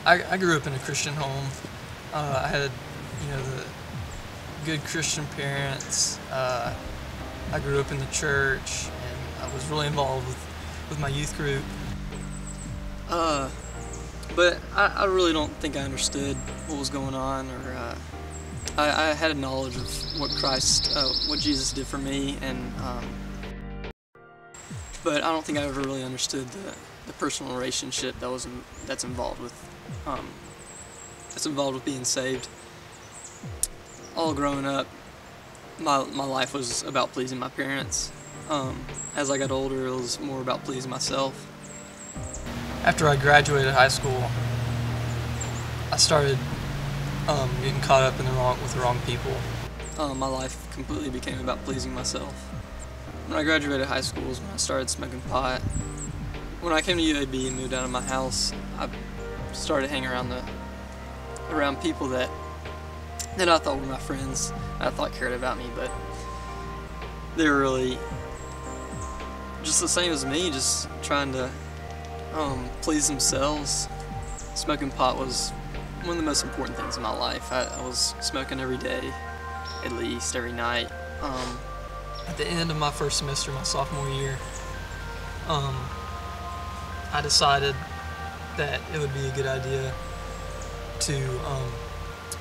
I grew up in a Christian home. I had, the good Christian parents. I grew up in the church, and I was really involved with my youth group. But I really don't think I understood what was going on, or I had a knowledge of what what Jesus did for me, and but I don't think I ever really understood the personal relationship that's involved with being saved. All growing up, my life was about pleasing my parents. As I got older, it was more about pleasing myself. After I graduated high school, I started getting caught up with the wrong people. My life completely became about pleasing myself. When I graduated high school was when I started smoking pot. When I came to UAB and moved out of my house, I started hanging around people that I thought were my friends, I thought cared about me, but they were really just the same as me, just trying to please themselves. Smoking pot was one of the most important things in my life. I was smoking every day, at least every night. At the end of my first semester, my sophomore year, I decided that it would be a good idea to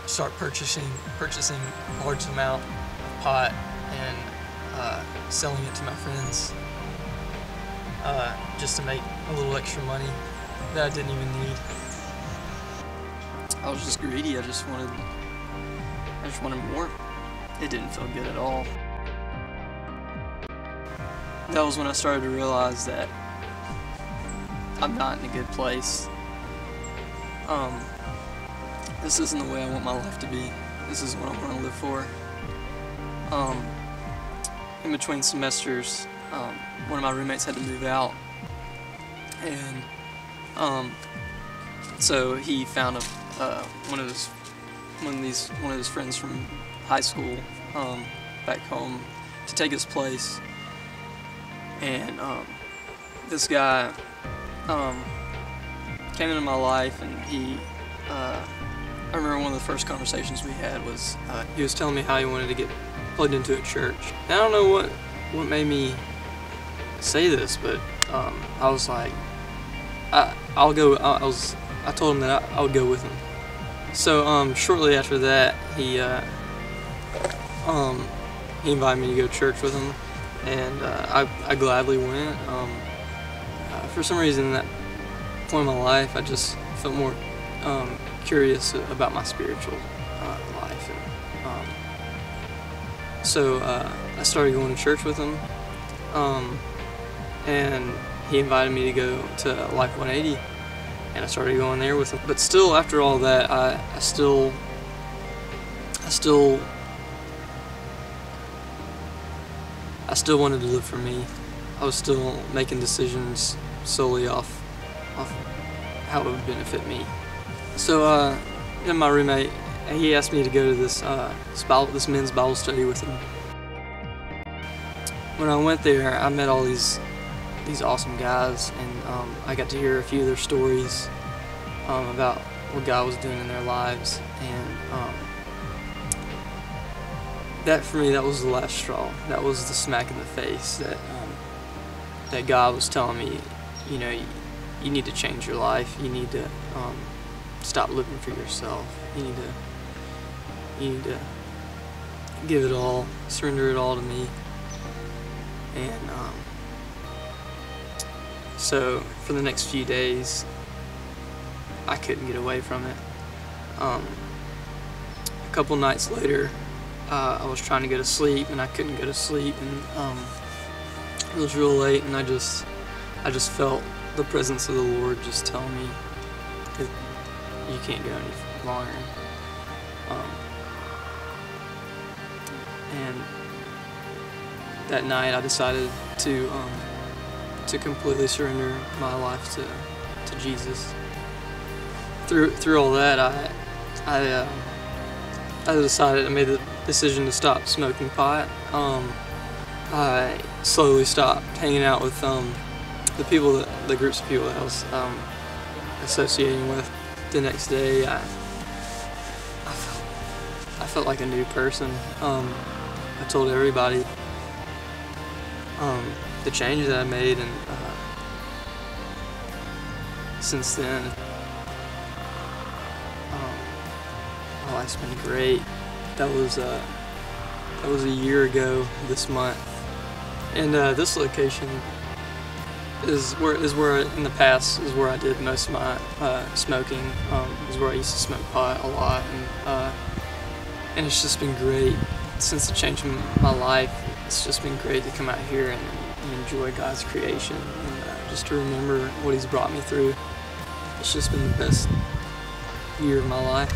start purchasing a large amount of pot and selling it to my friends, just to make a little extra money that I didn't even need. I was just greedy. I just wanted more. It didn't feel good at all. That was when I started to realize that I'm not in a good place. This isn't the way I want my life to be. This isn't what I want to live for. In between semesters, one of my roommates had to move out, and so he found one of his friends from high school back home to take his place. And this guy came into my life, and I remember one of the first conversations we had was he was telling me how he wanted to get plugged into a church. And I don't know what made me say this, but I was like, I'll go. I told him that I would go with him. So shortly after that, he invited me to go to church with him, and I gladly went. For some reason, at that point in my life, I just felt more curious about my spiritual life, and so I started going to church with him, and he invited me to go to Life 180, and I started going there with him. But still, after all that, I still wanted to live for me. I was still making decisions solely off how it would benefit me. So, my roommate, he asked me to go to this men's Bible study with him. When I went there, I met all these awesome guys, and I got to hear a few of their stories about what God was doing in their lives, and that for me, that was the last straw. That was the smack in the face that God was telling me, you need to change your life. You need to stop living for yourself. You need to give it all, surrender it all to me. And so for the next few days, I couldn't get away from it. A couple nights later, I was trying to go to sleep, and I couldn't go to sleep, and it was real late, and I just felt the presence of the Lord just telling me that you can't go any longer. And that night, I decided to completely surrender my life to Jesus. Through all that, I made the decision to stop smoking pot. I slowly stopped hanging out with the groups of people that I was associating with. the next day, I felt like a new person. I told everybody the changes that I made, and since then, my life's been great. That was a year ago this month, and this location is where in the past is where I did most of my smoking. Is where I used to smoke pot a lot, and it's just been great since the change in my life. It's just been great to come out here and enjoy God's creation, and just to remember what He's brought me through. It's just been the best year of my life.